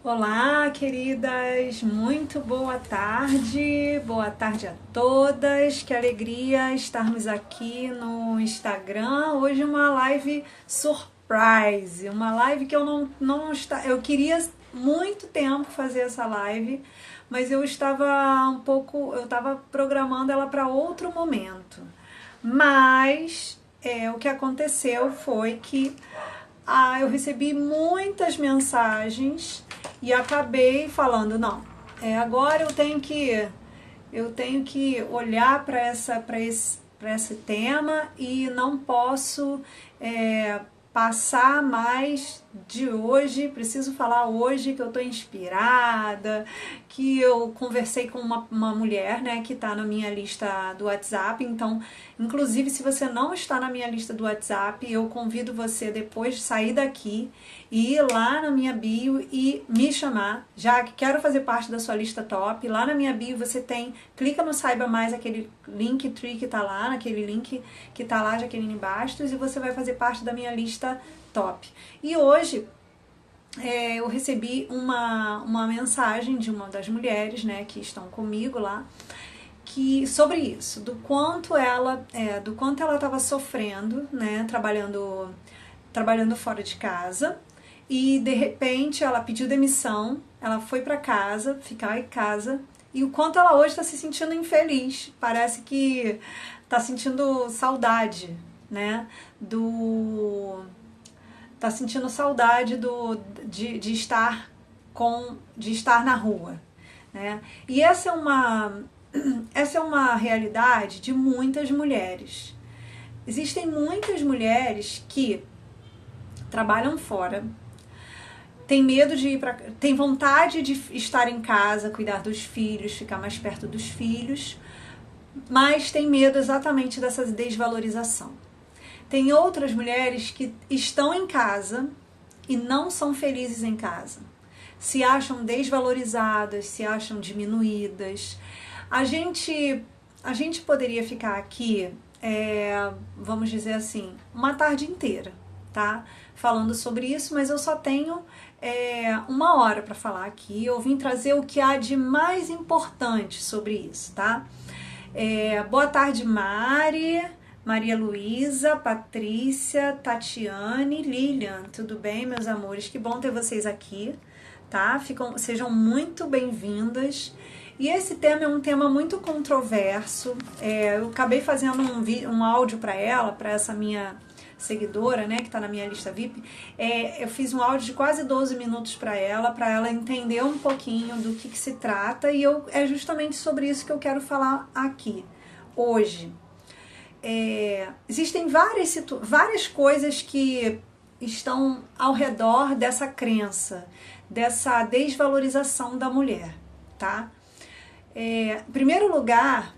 Olá, queridas, muito boa tarde a todas, que alegria estarmos aqui no Instagram. Hoje uma live surprise, uma live que eu queria muito tempo fazer essa live, mas eu estava programando ela para outro momento. Mas o que aconteceu foi que eu recebi muitas mensagens e acabei falando, não, agora eu tenho que olhar para esse tema e não posso passar mais de hoje, preciso falar hoje que eu estou inspirada, que eu conversei com uma mulher, né, que está na minha lista do WhatsApp. Então, inclusive, se você não está na minha lista do WhatsApp, eu convido você depois de sair daqui e ir lá na minha bio e me chamar, já que quero fazer parte da sua lista top. Lá na minha bio você clica no Saiba Mais, aquele Linktree que tá lá, naquele link que tá lá, Jaqueline Bastos, e você vai fazer parte da minha lista top. E hoje eu recebi uma mensagem de uma das mulheres, né, que estão comigo lá, sobre isso, do quanto ela estava sofrendo, né, trabalhando fora de casa, e de repente ela pediu demissão, ela foi para casa, ficar em casa, e o quanto ela hoje está se sentindo infeliz, parece que está sentindo saudade, né, tá sentindo saudade de estar na rua, né? E essa é uma realidade de muitas mulheres. Existem muitas mulheres que trabalham fora, tem vontade de estar em casa, cuidar dos filhos, ficar mais perto dos filhos, mas tem medo exatamente dessa desvalorização. Tem outras mulheres que estão em casa e não são felizes em casa. Se acham desvalorizadas, se acham diminuídas. A gente poderia ficar aqui, vamos dizer assim, uma tarde inteira, tá? Falando sobre isso, mas eu só tenho uma hora para falar aqui. Eu vim trazer o que há de mais importante sobre isso, tá? Boa tarde, Mari, Maria Luísa, Patrícia, Tatiane, Lilian, tudo bem, meus amores? Que bom ter vocês aqui, tá? Sejam muito bem-vindas. E esse tema é um tema muito controverso. Eu acabei fazendo um áudio para essa minha seguidora, né, que está na minha lista VIP. Eu fiz um áudio de quase 12 minutos para ela entender um pouquinho do que se trata, e é justamente sobre isso que eu quero falar aqui, hoje. Existem várias coisas que estão ao redor dessa crença, dessa desvalorização da mulher, tá? Em primeiro lugar,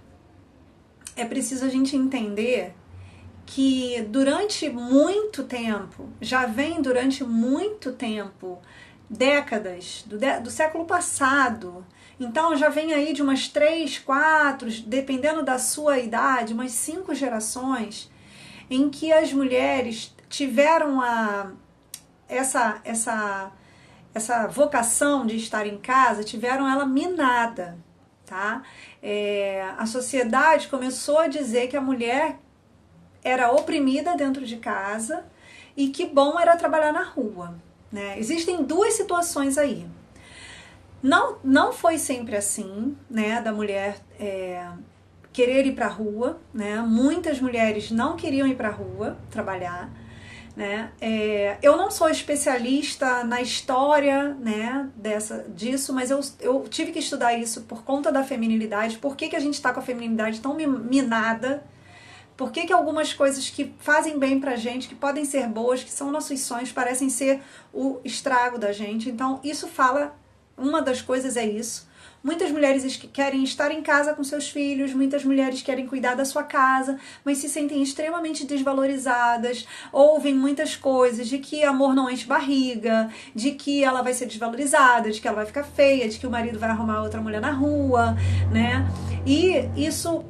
é preciso a gente entender que durante muito tempo, décadas do século passado, então já vem aí de umas 3, 4, dependendo da sua idade, umas 5 gerações, em que as mulheres tiveram essa vocação de estar em casa, tiveram ela minada, tá? A sociedade começou a dizer que a mulher era oprimida dentro de casa e que bom era trabalhar na rua, né? Existem duas situações aí. Não foi sempre assim, né, da mulher querer ir para a rua, né? Muitas mulheres não queriam ir para a rua trabalhar, né? Eu não sou especialista na história, né, disso, mas eu tive que estudar isso por conta da feminilidade. Por que a gente está com a feminilidade tão minada? Por que algumas coisas que fazem bem pra gente, que podem ser boas, que são nossos sonhos, parecem ser o estrago da gente? Então, uma das coisas é isso. Muitas mulheres que querem estar em casa com seus filhos, muitas mulheres querem cuidar da sua casa, mas se sentem extremamente desvalorizadas, ouvem muitas coisas de que amor não enche barriga, de que ela vai ser desvalorizada, de que ela vai ficar feia, de que o marido vai arrumar outra mulher na rua, né? E isso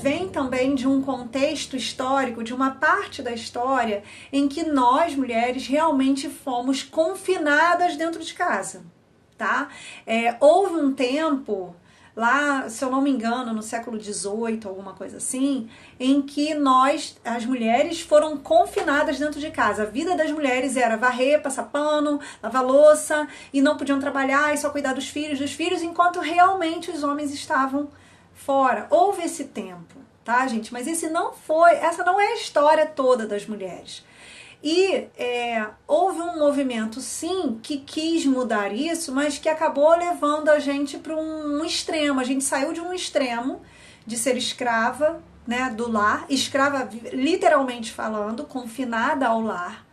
vem também de um contexto histórico, de uma parte da história em que nós, mulheres, realmente fomos confinadas dentro de casa. tá? Houve um tempo, lá, se eu não me engano, no século XVIII, alguma coisa assim, em que as mulheres, foram confinadas dentro de casa. A vida das mulheres era varrer, passar pano, lavar louça, e não podiam trabalhar, e só cuidar dos filhos, enquanto realmente os homens estavam fora. Houve esse tempo, tá, gente? Mas essa não é a história toda das mulheres. E houve um movimento, sim, que quis mudar isso, mas que acabou levando a gente para um extremo. A gente saiu de um extremo de ser escrava, né, do lar, escrava literalmente falando, confinada ao lar,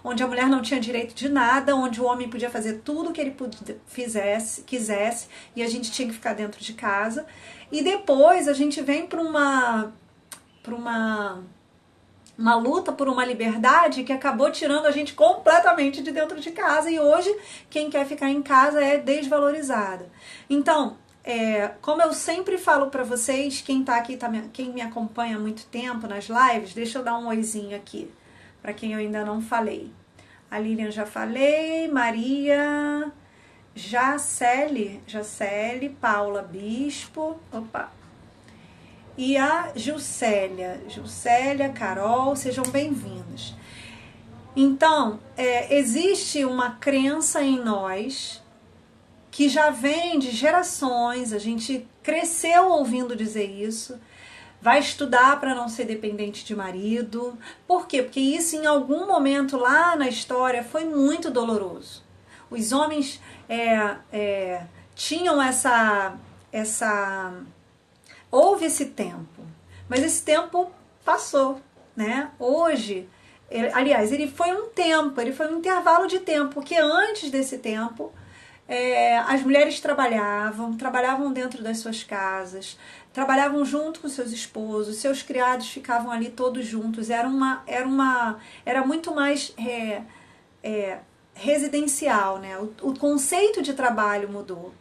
onde a mulher não tinha direito de nada, onde o homem podia fazer tudo que ele quisesse, e a gente tinha que ficar dentro de casa. E depois a gente vem para uma luta por uma liberdade que acabou tirando a gente completamente de dentro de casa, e hoje quem quer ficar em casa é desvalorizada. Então, como eu sempre falo para vocês, quem tá aqui, quem me acompanha há muito tempo nas lives, deixa eu dar um oizinho aqui, para quem eu ainda não falei. A Lilian já falei, Maria, Jacele, Paula Bispo, opa, e a Juscelia, Carol, sejam bem-vindos. Então, existe uma crença em nós que já vem de gerações, a gente cresceu ouvindo dizer isso, vai estudar para não ser dependente de marido. Por quê? Porque isso em algum momento lá na história foi muito doloroso. Os homens tinham houve esse tempo, mas esse tempo passou, né? Hoje, aliás, ele foi um intervalo de tempo, porque antes desse tempo, as mulheres trabalhavam dentro das suas casas, trabalhavam junto com seus esposos, seus criados ficavam ali todos juntos, era muito mais residencial, né? O conceito de trabalho mudou,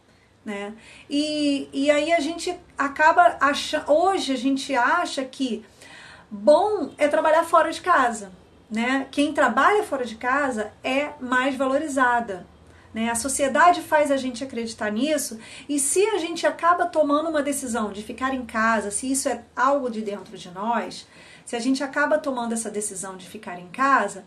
né? E aí a gente acaba hoje a gente acha que bom é trabalhar fora de casa, né? Quem trabalha fora de casa é mais valorizada, né? A sociedade faz a gente acreditar nisso, e se a gente acaba tomando uma decisão de ficar em casa, se isso é algo de dentro de nós, se a gente acaba tomando essa decisão de ficar em casa,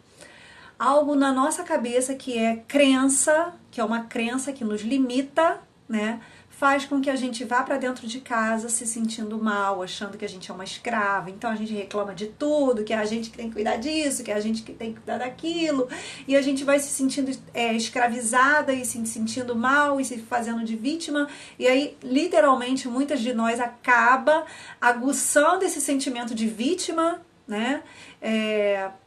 algo na nossa cabeça que é crença, que é uma crença que nos limita, né, faz com que a gente vá para dentro de casa se sentindo mal, achando que a gente é uma escrava. Então a gente reclama de tudo, que é a gente que tem que cuidar disso, que é a gente que tem que cuidar daquilo, e a gente vai se sentindo escravizada e se sentindo mal e se fazendo de vítima, e aí literalmente muitas de nós acaba aguçando esse sentimento de vítima, né,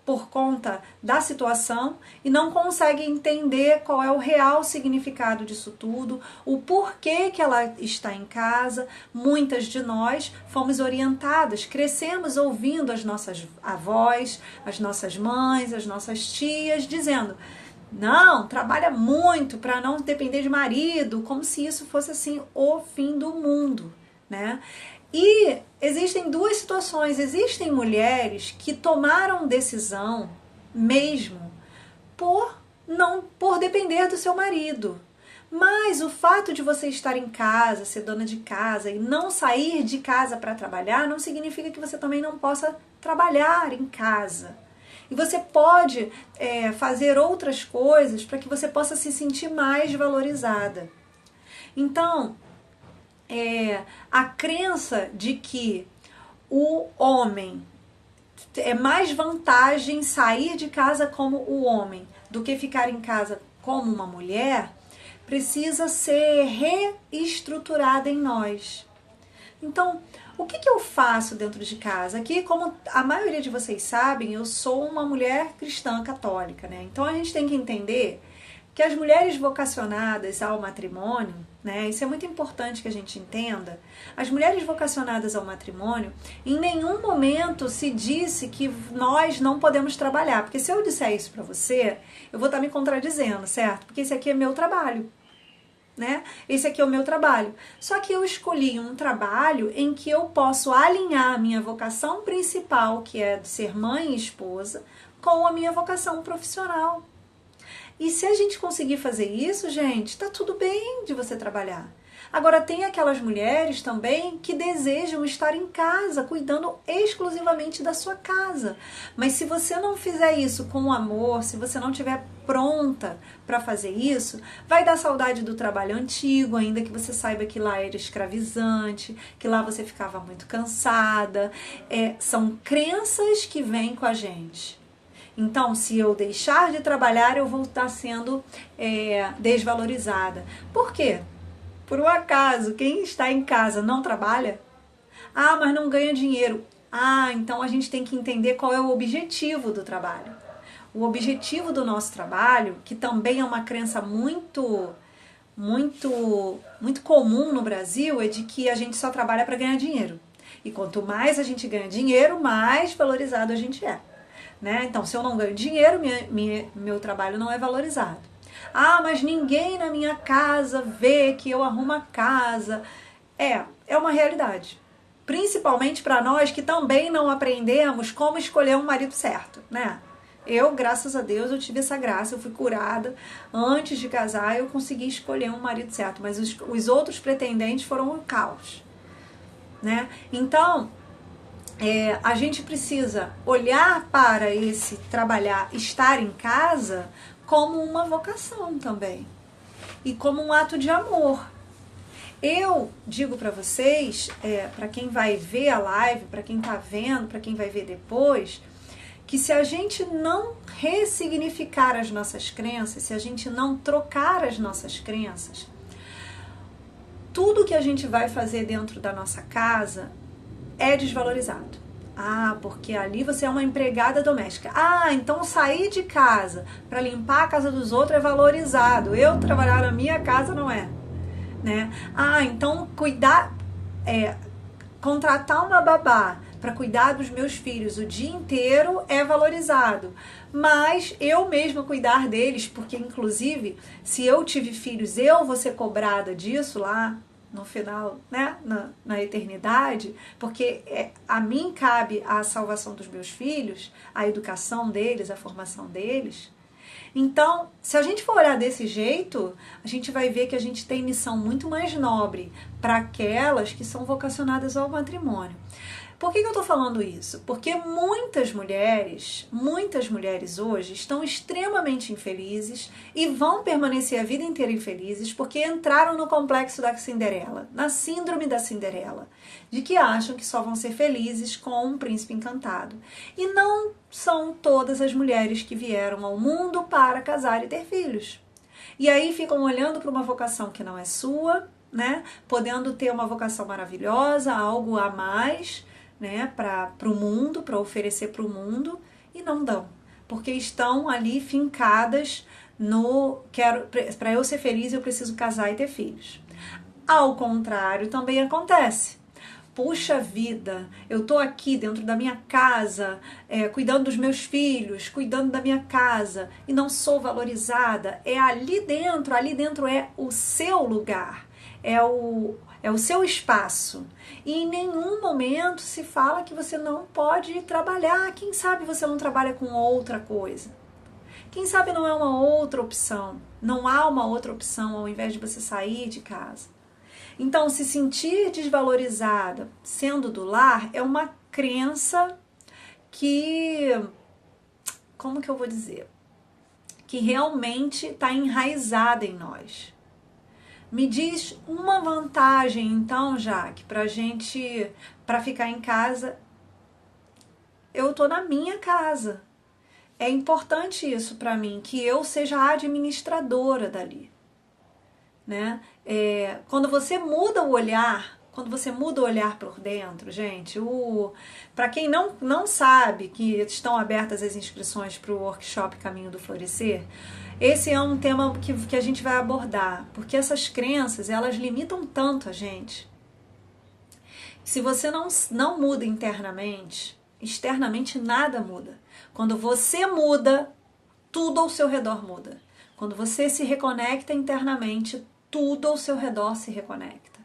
por conta da situação, e não consegue entender qual é o real significado disso tudo, o porquê que ela está em casa. Muitas de nós fomos orientadas, crescemos ouvindo as nossas avós, as nossas mães, as nossas tias, dizendo: não, trabalha muito para não depender de marido, como se isso fosse assim o fim do mundo, né? E existem duas situações. Existem mulheres que tomaram decisão mesmo por depender do seu marido. Mas o fato de você estar em casa, ser dona de casa e não sair de casa para trabalhar, não significa que você também não possa trabalhar em casa. E você pode fazer outras coisas para que você possa se sentir mais valorizada. Então, a crença de que o homem é mais vantagem sair de casa como o homem do que ficar em casa como uma mulher, precisa ser reestruturada em nós. Então, o que eu faço dentro de casa? Aqui, como a maioria de vocês sabem, eu sou uma mulher cristã católica, né? Então a gente tem que entender que as mulheres vocacionadas ao matrimônio, né, isso é muito importante que a gente entenda, as mulheres vocacionadas ao matrimônio, em nenhum momento se disse que nós não podemos trabalhar, porque se eu disser isso para você, eu vou estar me contradizendo, certo? Porque esse aqui é meu trabalho, né? Esse aqui é o meu trabalho. Só que eu escolhi um trabalho em que eu posso alinhar a minha vocação principal, que é de ser mãe e esposa, com a minha vocação profissional. E se a gente conseguir fazer isso, gente, tá tudo bem de você trabalhar. Agora, tem aquelas mulheres também que desejam estar em casa, cuidando exclusivamente da sua casa. Mas se você não fizer isso com amor, se você não estiver pronta para fazer isso, vai dar saudade do trabalho antigo, ainda que você saiba que lá era escravizante, que lá você ficava muito cansada. São crenças que vêm com a gente. Então, se eu deixar de trabalhar, eu vou estar sendo desvalorizada. Por quê? Por um acaso, quem está em casa não trabalha? Ah, mas não ganha dinheiro. Ah, então a gente tem que entender qual é o objetivo do trabalho. O objetivo do nosso trabalho, que também é uma crença muito comum no Brasil, é de que a gente só trabalha para ganhar dinheiro. E quanto mais a gente ganha dinheiro, mais valorizado a gente é. Né? Então, se eu não ganho dinheiro, meu trabalho não é valorizado. Ah, mas ninguém na minha casa vê que eu arrumo a casa. É uma realidade. Principalmente para nós que também não aprendemos como escolher um marido certo, né? Eu, graças a Deus, eu tive essa graça, eu fui curada. Antes de casar, eu consegui escolher um marido certo, mas os outros pretendentes foram um caos, né? Então, a gente precisa olhar para esse trabalhar, estar em casa, como uma vocação também. E como um ato de amor. Eu digo para vocês, para quem vai ver a live, para quem está vendo, para quem vai ver depois, que se a gente não ressignificar as nossas crenças, se a gente não trocar as nossas crenças, tudo que a gente vai fazer dentro da nossa casa é desvalorizado. Ah, porque ali você é uma empregada doméstica. Ah, então sair de casa para limpar a casa dos outros é valorizado. Eu trabalhar na minha casa não é, né? Ah, então contratar uma babá para cuidar dos meus filhos o dia inteiro é valorizado. Mas eu mesma cuidar deles, porque inclusive se eu tive filhos, eu vou ser cobrada disso lá no final, né, na eternidade, porque a mim cabe a salvação dos meus filhos, a educação deles, a formação deles. Então, se a gente for olhar desse jeito, a gente vai ver que a gente tem missão muito mais nobre para aquelas que são vocacionadas ao matrimônio. Por que eu estou falando isso? Porque muitas mulheres hoje estão extremamente infelizes e vão permanecer a vida inteira infelizes porque entraram no complexo da Cinderela, na síndrome da Cinderela, de que acham que só vão ser felizes com um príncipe encantado. E não são todas as mulheres que vieram ao mundo para casar e ter filhos. E aí ficam olhando para uma vocação que não é sua, né? Podendo ter uma vocação maravilhosa, algo a mais, né, para o mundo, para oferecer para o mundo, e não dão, porque estão ali fincadas para eu ser feliz eu preciso casar e ter filhos. Ao contrário, também acontece. Puxa vida, eu tô aqui dentro da minha casa, cuidando dos meus filhos, cuidando da minha casa, e não sou valorizada. Ali dentro é o seu lugar, é o seu espaço. E em nenhum momento se fala que você não pode trabalhar. Quem sabe você não trabalha com outra coisa? Quem sabe não é uma outra opção? Não há uma outra opção ao invés de você sair de casa. Então, se sentir desvalorizada sendo do lar é uma crença que, como que eu vou dizer? Que realmente está enraizada em nós. Me diz uma vantagem, então, Jaque, para ficar em casa. Eu tô na minha casa. É importante isso para mim, que eu seja a administradora dali, né? Quando você muda o olhar por dentro, gente, para quem não sabe que estão abertas as inscrições para o workshop Caminho do Florescer, esse é um tema que a gente vai abordar, porque essas crenças, elas limitam tanto a gente. Se você não muda internamente, externamente nada muda. Quando você muda, tudo ao seu redor muda. Quando você se reconecta internamente, tudo ao seu redor se reconecta.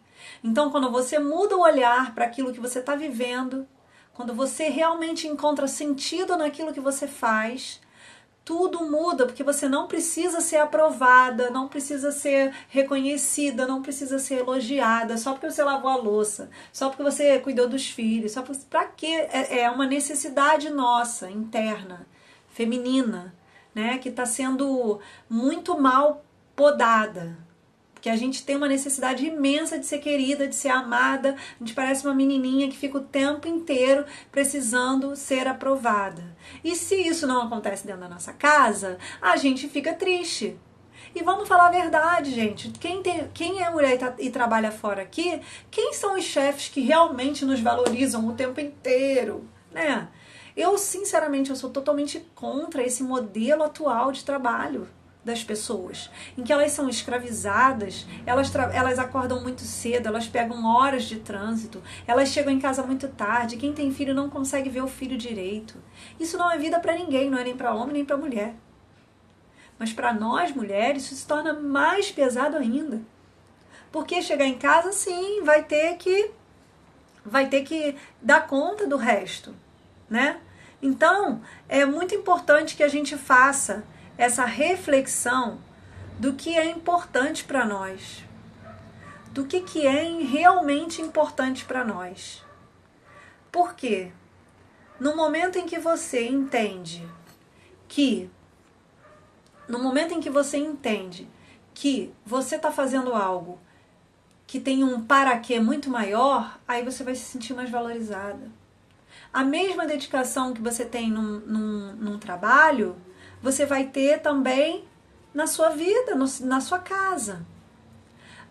Então, quando você muda o olhar para aquilo que você está vivendo, quando você realmente encontra sentido naquilo que você faz, Tudo muda, porque você não precisa ser aprovada, não precisa ser reconhecida, não precisa ser elogiada, só porque você lavou a louça, só porque você cuidou dos filhos, só para quê? É uma necessidade nossa, interna, feminina, né, que está sendo muito mal podada. Porque a gente tem uma necessidade imensa de ser querida, de ser amada. A gente parece uma menininha que fica o tempo inteiro precisando ser aprovada. E se isso não acontece dentro da nossa casa, a gente fica triste. E vamos falar a verdade, gente. Quem é mulher e trabalha fora aqui, quem são os chefes que realmente nos valorizam o tempo inteiro, né? Eu, sinceramente, eu sou totalmente contra esse modelo atual de trabalho das pessoas, em que elas são escravizadas, elas acordam muito cedo, elas pegam horas de trânsito, elas chegam em casa muito tarde, quem tem filho não consegue ver o filho direito. Isso não é vida para ninguém, não é nem para homem nem para mulher. Mas para nós mulheres isso se torna mais pesado ainda. Porque chegar em casa, sim, vai ter que dar conta do resto, né? Então, é muito importante que a gente faça essa reflexão do que é importante para nós, do que é realmente importante para nós. Por quê? No momento em que você entende que você está fazendo algo que tem um para quê muito maior, aí você vai se sentir mais valorizada. A mesma dedicação que você tem num trabalho, você vai ter também na sua vida, na sua casa.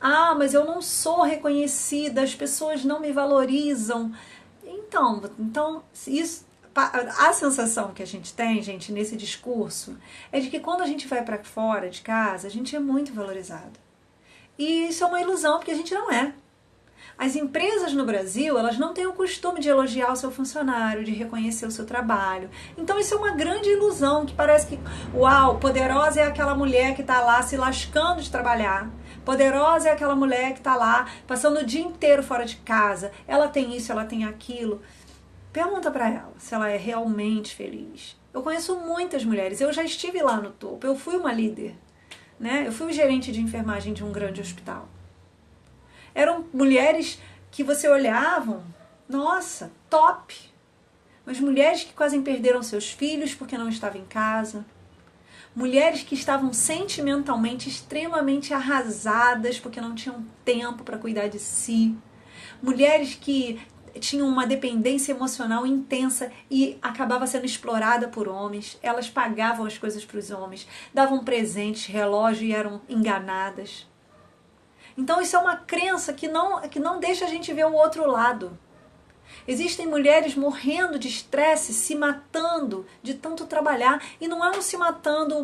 Ah, mas eu não sou reconhecida, as pessoas não me valorizam. Então isso, a sensação que a gente tem, gente, nesse discurso, é de que quando a gente vai para fora de casa, a gente é muito valorizado. E isso é uma ilusão, porque a gente não é. As empresas no Brasil, elas não têm o costume de elogiar o seu funcionário, de reconhecer o seu trabalho. Então isso é uma grande ilusão, que parece que, uau, poderosa é aquela mulher que está lá se lascando de trabalhar. Poderosa é aquela mulher que está lá passando o dia inteiro fora de casa. Ela tem isso, ela tem aquilo. Pergunta para ela se ela é realmente feliz. Eu conheço muitas mulheres, eu já estive lá no topo, eu fui uma líder, né? Eu fui gerente de enfermagem de um grande hospital. Eram mulheres que você olhava, nossa, top. Mas mulheres que quase perderam seus filhos porque não estavam em casa. Mulheres que estavam sentimentalmente extremamente arrasadas porque não tinham tempo para cuidar de si. Mulheres que tinham uma dependência emocional intensa e acabava sendo explorada por homens. Elas pagavam as coisas para os homens, davam presentes, relógio e eram enganadas. Então isso é uma crença que não deixa a gente ver o outro lado. Existem mulheres morrendo de estresse, se matando de tanto trabalhar. E não é um se matando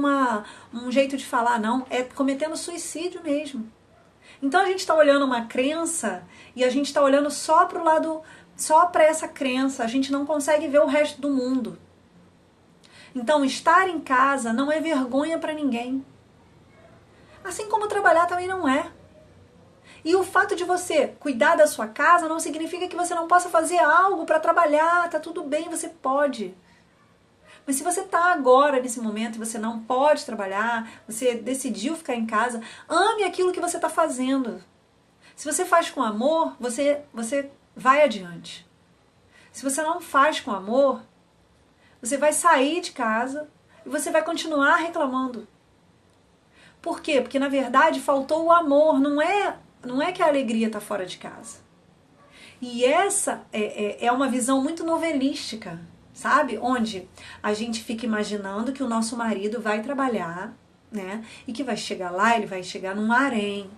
um jeito de falar, não. É cometendo suicídio mesmo. Então a gente está olhando uma crença e a gente está olhando só para o lado, só para essa crença. A gente não consegue ver o resto do mundo. Então estar em casa não é vergonha para ninguém. Assim como trabalhar também não é. E o fato de você cuidar da sua casa não significa que você não possa fazer algo para trabalhar, tá tudo bem, você pode. Mas se você está agora nesse momento e você não pode trabalhar, você decidiu ficar em casa, ame aquilo que você está fazendo. Se você faz com amor, você vai adiante. Se você não faz com amor, você vai sair de casa e você vai continuar reclamando. Por quê? Porque na verdade faltou o amor, não é que a alegria está fora de casa. E essa é uma visão muito novelística, sabe? Onde a gente fica imaginando que o nosso marido vai trabalhar, né? E que vai chegar lá, ele vai chegar num harém,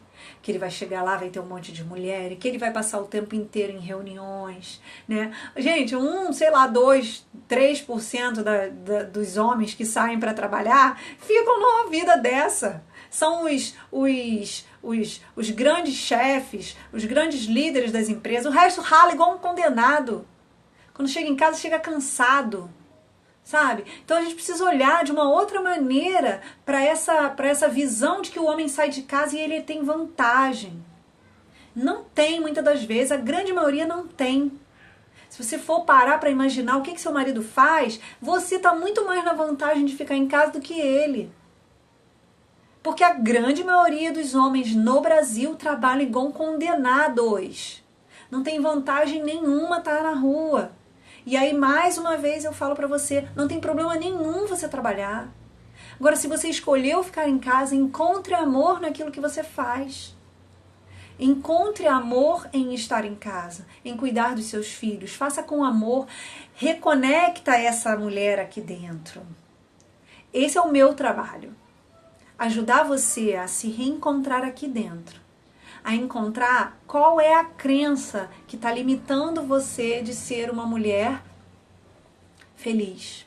que ele vai chegar lá, vai ter um monte de mulher, e que ele vai passar o tempo inteiro em reuniões, né? Gente, 2, 3% dos homens que saem para trabalhar ficam numa vida dessa. São os grandes chefes, os grandes líderes das empresas. O resto rala igual um condenado. Quando chega em casa, chega cansado, sabe? Então a gente precisa olhar de uma outra maneira para essa visão de que o homem sai de casa e ele tem vantagem. Não tem, muitas das vezes, a grande maioria não tem. Se você for parar para imaginar o que seu marido faz, você está muito mais na vantagem de ficar em casa do que ele. Porque a grande maioria dos homens no Brasil trabalham igual condenados. Não tem vantagem nenhuma estar na rua. E aí, mais uma vez, eu falo para você, não tem problema nenhum você trabalhar. Agora, se você escolheu ficar em casa, encontre amor naquilo que você faz. Encontre amor em estar em casa, em cuidar dos seus filhos. Faça com amor. Reconecta essa mulher aqui dentro. Esse é o meu trabalho. Ajudar você a se reencontrar aqui dentro. A encontrar qual é a crença que está limitando você de ser uma mulher feliz.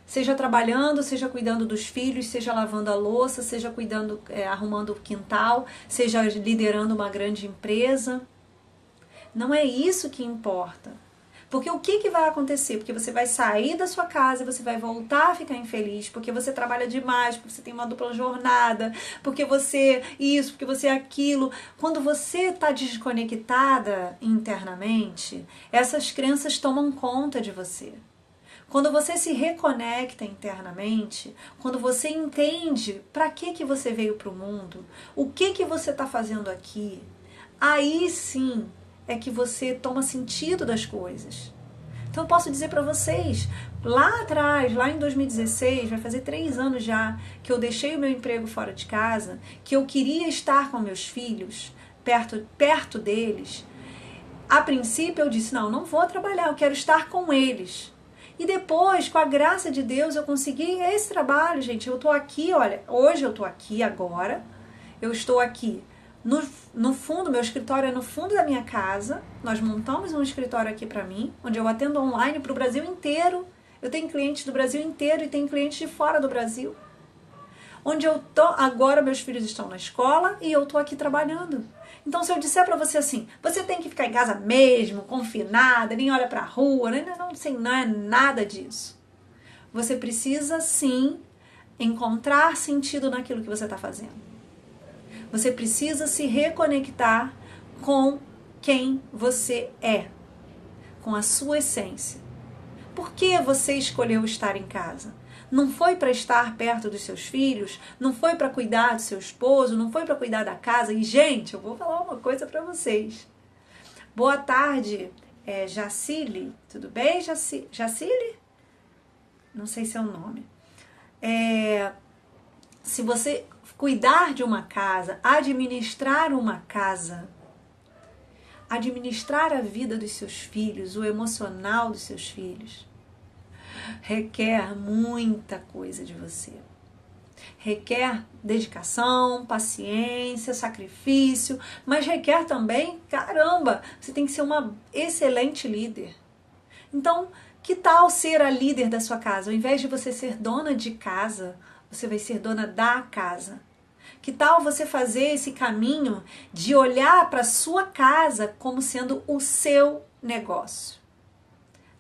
Seja trabalhando, seja cuidando dos filhos, seja lavando a louça, seja cuidando, arrumando o quintal, seja liderando uma grande empresa. Não é isso que importa. Porque o que vai acontecer? Porque você vai sair da sua casa e você vai voltar a ficar infeliz, porque você trabalha demais, porque você tem uma dupla jornada, porque você isso, porque você aquilo. Quando você está desconectada internamente, essas crenças tomam conta de você. Quando você se reconecta internamente, quando você entende para que você veio para o mundo, o que você está fazendo aqui, aí sim é que você toma sentido das coisas. Então eu posso dizer para vocês, lá atrás, lá em 2016, vai fazer 3 anos já, que eu deixei o meu emprego fora de casa, que eu queria estar com meus filhos, perto deles. A princípio eu disse, não vou trabalhar, eu quero estar com eles. E depois, com a graça de Deus, eu consegui esse trabalho, gente. Eu tô aqui, olha, hoje eu tô aqui agora, eu estou aqui no fundo, meu escritório é no fundo da minha casa. Nós montamos um escritório aqui para mim, onde eu atendo online para o Brasil inteiro. Eu tenho clientes do Brasil inteiro e tenho clientes de fora do Brasil. Onde eu tô agora, meus filhos estão na escola e eu tô aqui trabalhando. Então, se eu disser para você assim, você tem que ficar em casa mesmo, confinada, nem olha para a rua, não é nada disso. Você precisa sim encontrar sentido naquilo que você está fazendo. Você precisa se reconectar com quem você é, com a sua essência. Por que você escolheu estar em casa? Não foi para estar perto dos seus filhos, não foi para cuidar do seu esposo, não foi para cuidar da casa. E, gente, eu vou falar uma coisa para vocês. Boa tarde, Jacile. Tudo bem, Jacile? Não sei se é o nome. Se você cuidar de uma casa, administrar uma casa, administrar a vida dos seus filhos, o emocional dos seus filhos, requer muita coisa de você. Requer dedicação, paciência, sacrifício, mas requer também, caramba, você tem que ser uma excelente líder. Então, que tal ser a líder da sua casa? Ao invés de você ser dona de casa, você vai ser dona da casa. Que tal você fazer esse caminho de olhar para a sua casa como sendo o seu negócio?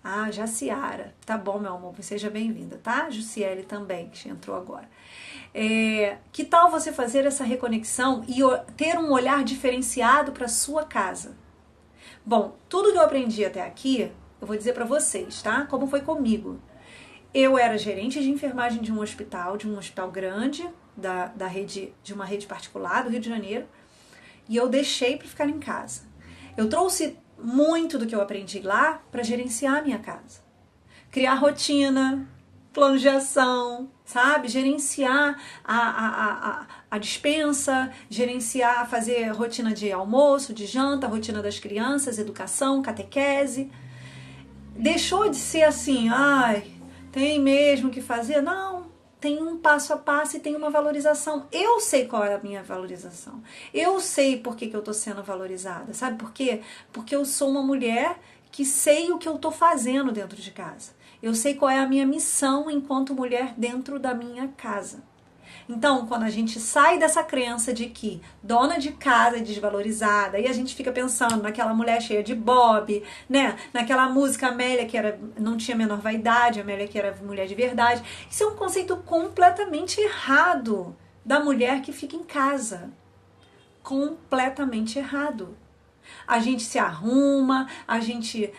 Ah, Jaciara. Tá bom, meu amor, seja bem-vinda, tá? Jussiele também, que entrou agora. Que tal você fazer essa reconexão e ter um olhar diferenciado para a sua casa? Bom, tudo que eu aprendi até aqui, eu vou dizer para vocês, tá? Como foi comigo. Eu era gerente de enfermagem de um hospital grande, da rede, de uma rede particular do Rio de Janeiro, e eu deixei para ficar em casa. Eu trouxe muito do que eu aprendi lá para gerenciar a minha casa. Criar rotina, plano de ação, sabe? Gerenciar a despensa, gerenciar, fazer rotina de almoço, de janta, rotina das crianças, educação, catequese. Deixou de ser assim, tem mesmo que fazer? Não, tem um passo a passo e tem uma valorização. Eu sei qual é a minha valorização. Eu sei por que eu estou sendo valorizada. Sabe por quê? Porque eu sou uma mulher que sei o que eu estou fazendo dentro de casa. Eu sei qual é a minha missão enquanto mulher dentro da minha casa. Então, quando a gente sai dessa crença de que dona de casa é desvalorizada, e a gente fica pensando naquela mulher cheia de bob, né? Naquela música Amélia que não tinha menor vaidade, Amélia que era mulher de verdade. Isso é um conceito completamente errado da mulher que fica em casa. Completamente errado. A gente se arruma, a gente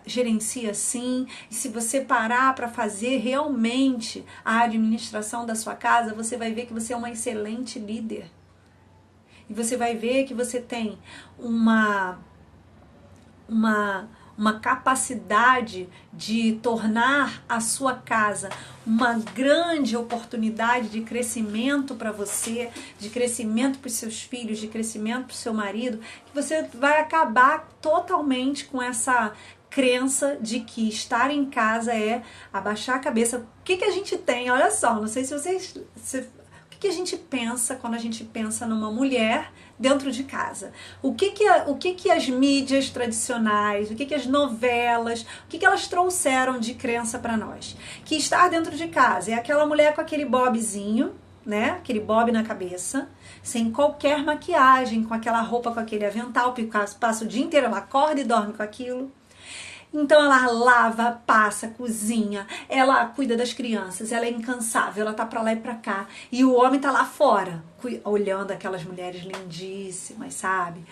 gerencia assim. E se você parar para fazer realmente a administração da sua casa, você vai ver que você é uma excelente líder. E você vai ver que você tem uma capacidade de tornar a sua casa uma grande oportunidade de crescimento para você, de crescimento para os seus filhos, de crescimento para o seu marido, que você vai acabar totalmente com essa crença de que estar em casa é abaixar a cabeça. O que a gente tem? Olha só, não sei se vocês... O que a gente pensa quando a gente pensa numa mulher dentro de casa? O que as mídias tradicionais, o que as novelas, o que elas trouxeram de crença para nós? Que estar dentro de casa é aquela mulher com aquele bobzinho, né? Aquele bob na cabeça, sem qualquer maquiagem, com aquela roupa, com aquele avental, porque passa o dia inteiro, ela acorda e dorme com aquilo. Então ela lava, passa, cozinha, ela cuida das crianças, ela é incansável, ela tá pra lá e pra cá. E o homem tá lá fora, olhando aquelas mulheres lindíssimas, sabe?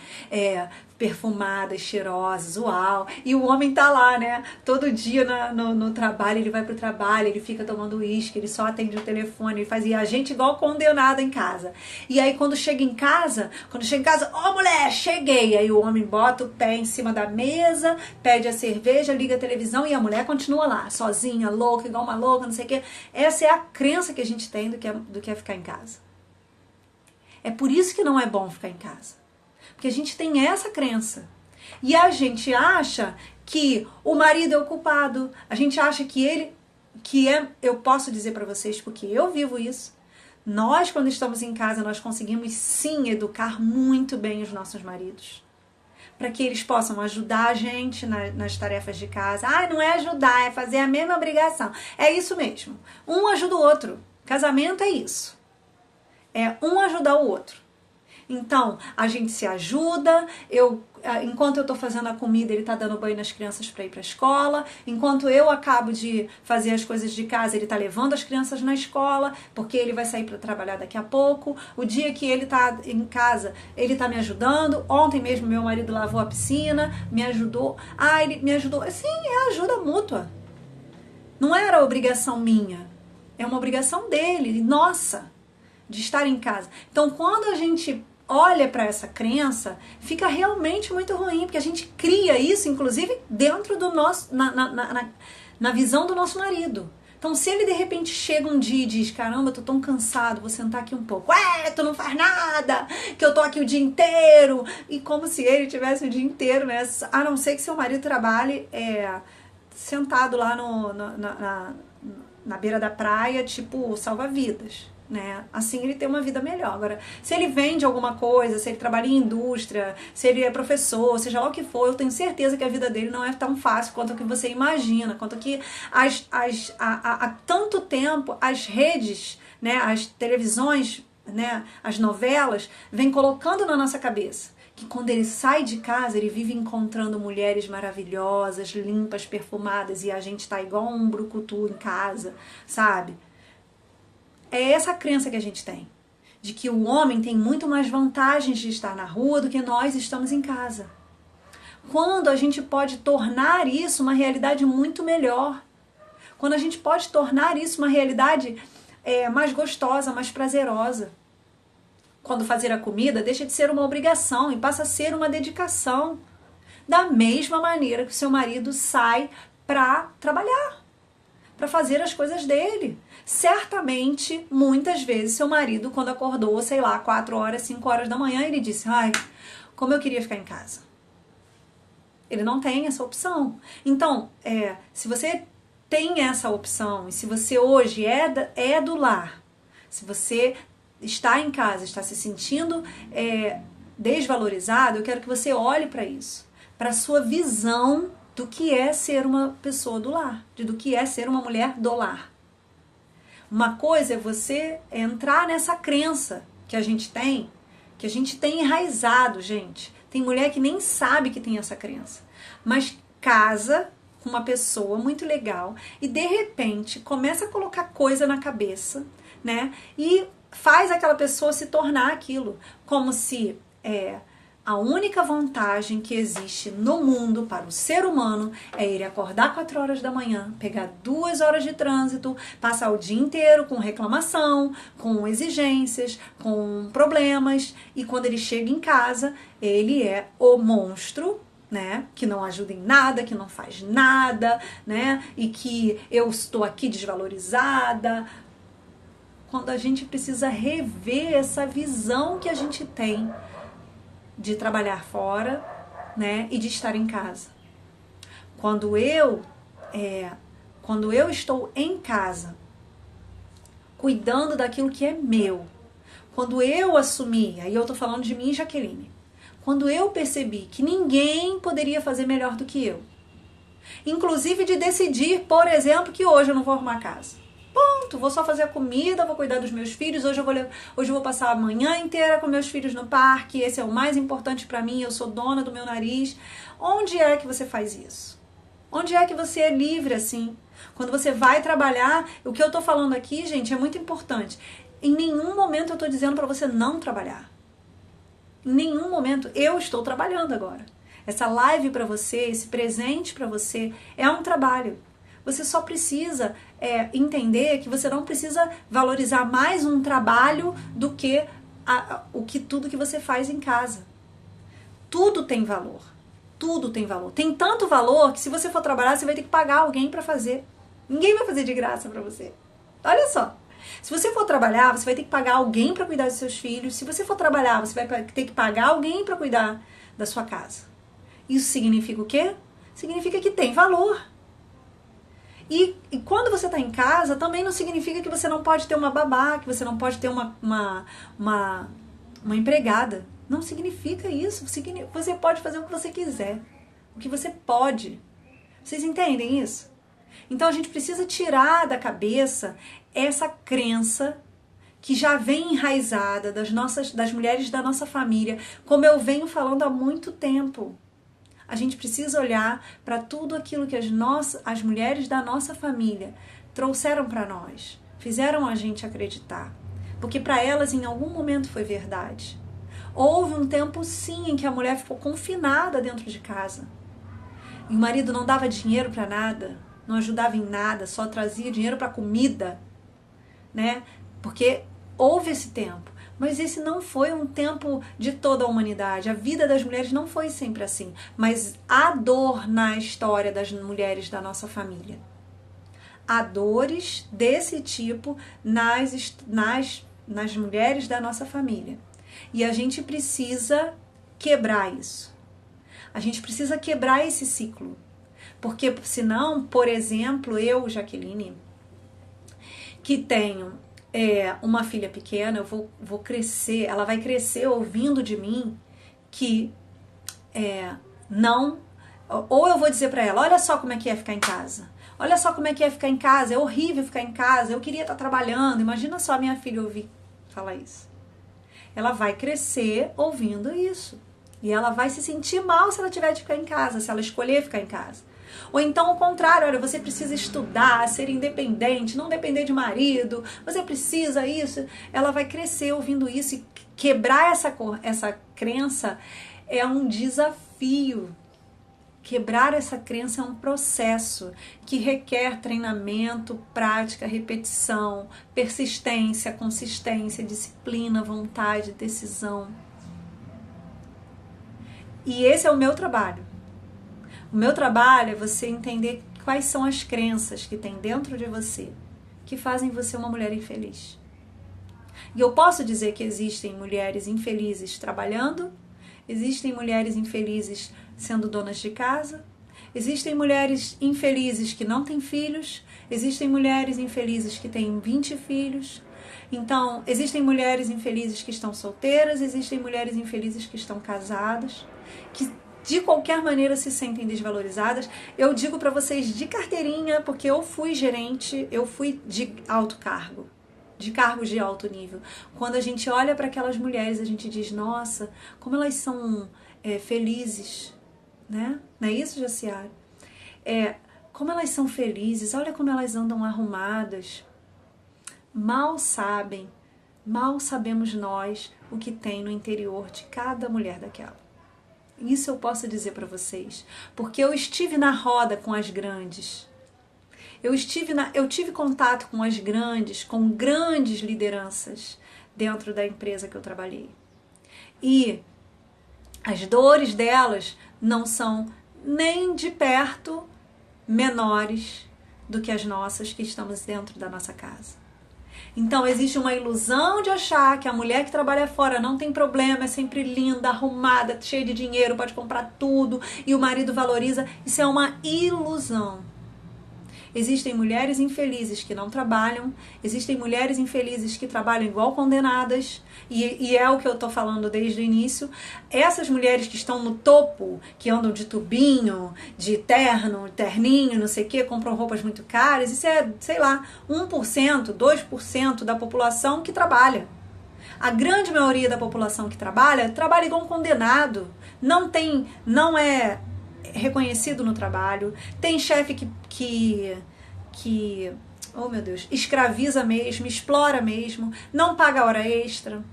Perfumadas, cheirosas, uau. E o homem tá lá, né? Todo dia no trabalho, ele vai pro trabalho, ele fica tomando uísque, ele só atende o telefone, ele fazia a gente igual condenada em casa. E aí quando chega em casa, ó, mulher, cheguei. Aí o homem bota o pé em cima da mesa, pede a cerveja, liga a televisão e a mulher continua lá, sozinha, louca, igual uma louca, não sei o quê. Essa é a crença que a gente tem do que é ficar em casa. É por isso que não é bom ficar em casa. Porque a gente tem essa crença. E a gente acha que o marido é o culpado. A gente acha que eu posso dizer para vocês, porque eu vivo isso. Nós, quando estamos em casa, nós conseguimos sim educar muito bem os nossos maridos. Para que eles possam ajudar a gente nas tarefas de casa. Não é ajudar, é fazer a mesma obrigação. É isso mesmo. Um ajuda o outro. Casamento é isso. É um ajudar o outro. Então, a gente se ajuda, enquanto eu estou fazendo a comida, ele está dando banho nas crianças para ir para a escola, enquanto eu acabo de fazer as coisas de casa, ele está levando as crianças na escola, porque ele vai sair para trabalhar daqui a pouco. O dia que ele está em casa, ele está me ajudando. Ontem mesmo meu marido lavou a piscina, me ajudou. Ele me ajudou. Sim, é ajuda mútua. Não era obrigação minha, é uma obrigação dele, nossa, de estar em casa. Então, quando a gente olha para essa crença, fica realmente muito ruim, porque a gente cria isso, inclusive, dentro do nosso, na visão do nosso marido. Então, se ele de repente chega um dia e diz, caramba, eu tô tão cansado, vou sentar aqui um pouco. Tu não faz nada, que eu tô aqui o dia inteiro. E como se ele tivesse o dia inteiro, né? A não ser que seu marido trabalhe sentado lá na beira da praia, tipo salva-vidas. Né? Assim ele tem uma vida melhor. Agora, se ele vende alguma coisa, se ele trabalha em indústria, se ele é professor, seja lá o que for, eu tenho certeza que a vida dele não é tão fácil quanto o que você imagina, quanto que há tanto tempo as redes, né, as televisões, né, as novelas, vêm colocando na nossa cabeça que quando ele sai de casa, ele vive encontrando mulheres maravilhosas, limpas, perfumadas, e a gente tá igual um brucutu em casa, sabe? É essa crença que a gente tem, de que o homem tem muito mais vantagens de estar na rua do que nós estamos em casa. Quando a gente pode tornar isso uma realidade muito melhor, quando a gente pode tornar isso uma realidade mais gostosa, mais prazerosa. Quando fazer a comida deixa de ser uma obrigação e passa a ser uma dedicação. Da mesma maneira que o seu marido sai para trabalhar, para fazer as coisas dele. Certamente, muitas vezes, seu marido, quando acordou, 4 horas, 5 horas da manhã, ele disse, como eu queria ficar em casa. Ele não tem essa opção. Então, se você tem essa opção, e se você hoje é do lar, se você está em casa, está se sentindo desvalorizado, eu quero que você olhe para isso, para a sua visão do que é ser uma pessoa do lar, do que é ser uma mulher do lar. Uma coisa é você entrar nessa crença que a gente tem enraizado, gente. Tem mulher que nem sabe que tem essa crença, mas casa com uma pessoa muito legal e de repente começa a colocar coisa na cabeça, né? E faz aquela pessoa se tornar aquilo, como se A única vantagem que existe no mundo para o ser humano é ele acordar 4 horas da manhã, pegar 2 horas de trânsito, passar o dia inteiro com reclamação, com exigências, com problemas, e quando ele chega em casa, ele é o monstro, né, que não ajuda em nada, que não faz nada, né, e que eu estou aqui desvalorizada. Quando a gente precisa rever essa visão que a gente tem de trabalhar fora, né, e de estar em casa. Quando eu estou em casa, cuidando daquilo que é meu, quando eu assumi, aí eu tô falando de mim, Jaqueline, quando eu percebi que ninguém poderia fazer melhor do que eu, inclusive de decidir, por exemplo, que hoje eu não vou arrumar casa. Ponto, vou só fazer a comida, vou cuidar dos meus filhos, hoje eu vou passar a manhã inteira com meus filhos no parque, esse é o mais importante pra mim, eu sou dona do meu nariz. Onde é que você faz isso? Onde é que você é livre assim? Quando você vai trabalhar, o que eu tô falando aqui, gente, é muito importante. Em nenhum momento eu tô dizendo pra você não trabalhar. Em nenhum momento. Eu estou trabalhando agora. Essa live pra você, esse presente pra você é um trabalho. Você só precisa entender que você não precisa valorizar mais um trabalho do que tudo que você faz em casa. Tudo tem valor. Tudo tem valor. Tem tanto valor que se você for trabalhar, você vai ter que pagar alguém para fazer. Ninguém vai fazer de graça para você. Olha só. Se você for trabalhar, você vai ter que pagar alguém para cuidar dos seus filhos. Se você for trabalhar, você vai ter que pagar alguém para cuidar da sua casa. Isso significa o quê? Significa que tem valor. E quando você está em casa, também não significa que você não pode ter uma babá, que você não pode ter uma empregada. Não significa isso. Você pode fazer o que você quiser. O que você pode. Vocês entendem isso? Então a gente precisa tirar da cabeça essa crença que já vem enraizada das mulheres da nossa família, como eu venho falando há muito tempo. A gente precisa olhar para tudo aquilo que as mulheres da nossa família trouxeram para nós, fizeram a gente acreditar, porque para elas em algum momento foi verdade. Houve um tempo sim em que a mulher ficou confinada dentro de casa e o marido não dava dinheiro para nada, não ajudava em nada, só trazia dinheiro para comida, né? Porque houve esse tempo. Mas esse não foi um tempo de toda a humanidade. A vida das mulheres não foi sempre assim. Mas há dor na história das mulheres da nossa família. Há dores desse tipo nas mulheres da nossa família. E a gente precisa quebrar isso. A gente precisa quebrar esse ciclo. Porque senão, por exemplo, eu, Jaqueline, que tenho uma filha pequena, eu vou crescer, ela vai crescer ouvindo de mim que não, ou eu vou dizer pra ela, olha só como é que é ficar em casa, olha só como é que é ficar em casa, é horrível ficar em casa, eu queria estar trabalhando, imagina só a minha filha ouvir falar isso. Ela vai crescer ouvindo isso, e ela vai se sentir mal se ela tiver de ficar em casa, se ela escolher ficar em casa. Ou então o contrário, olha, você precisa estudar, ser independente, não depender de marido, você precisa isso. Ela vai crescer ouvindo isso e quebrar essa crença é um desafio. Quebrar essa crença é um processo que requer treinamento, prática, repetição, persistência, consistência, disciplina, vontade, decisão. E esse é o meu trabalho. O meu trabalho é você entender quais são as crenças que tem dentro de você que fazem você uma mulher infeliz. E eu posso dizer que existem mulheres infelizes trabalhando, existem mulheres infelizes sendo donas de casa, existem mulheres infelizes que não têm filhos, existem mulheres infelizes que têm 20 filhos. Então, existem mulheres infelizes que estão solteiras, existem mulheres infelizes que estão casadas, que de qualquer maneira se sentem desvalorizadas. Eu digo para vocês de carteirinha, porque eu fui gerente, eu fui de alto cargo, de cargos de alto nível. Quando a gente olha para aquelas mulheres, a gente diz, nossa, como elas são felizes, né? Não é isso, Jaciara? Como elas são felizes, olha como elas andam arrumadas. Mal sabemos nós o que tem no interior de cada mulher daquela. Isso eu posso dizer para vocês, porque eu estive na roda com as grandes. Eu tive contato com as grandes, com grandes lideranças dentro da empresa que eu trabalhei. E as dores delas não são nem de perto menores do que as nossas que estamos dentro da nossa casa. Então existe uma ilusão de achar que a mulher que trabalha fora não tem problema, é sempre linda, arrumada, cheia de dinheiro, pode comprar tudo e o marido valoriza. Isso é uma ilusão. Existem mulheres infelizes que não trabalham, existem mulheres infelizes que trabalham igual condenadas, e é o que eu tô falando desde o início. Essas mulheres que estão no topo, que andam de tubinho, de terno, terninho, não sei o que, compram roupas muito caras, isso é, sei lá, 1%, 2% da população que trabalha. A grande maioria da população que trabalha igual um condenado, não é reconhecido no trabalho, tem chefe que, oh meu Deus, escraviza mesmo, explora mesmo, não paga hora extra.